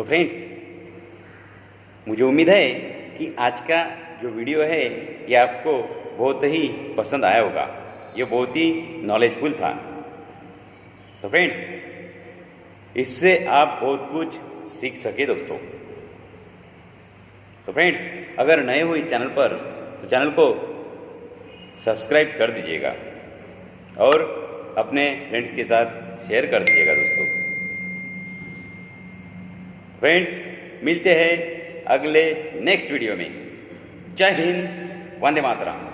Friends, मुझे उम्मीद है कि आज का जो वीडियो है ये आपको बहुत ही पसंद आया होगा। ये बहुत ही नॉलेजफुल था। तो फ्रेंड्स, इससे आप बहुत कुछ सीख सके दोस्तों। तो फ्रेंड्स, अगर नए हो इस चैनल पर तो चैनल को सब्सक्राइब कर दीजिएगा और अपने फ्रेंड्स के साथ शेयर कर दीजिएगा दोस्तों। फ्रेंड्स, मिलते हैं अगले नेक्स्ट वीडियो में। जय हिंद, वंदे मातरम।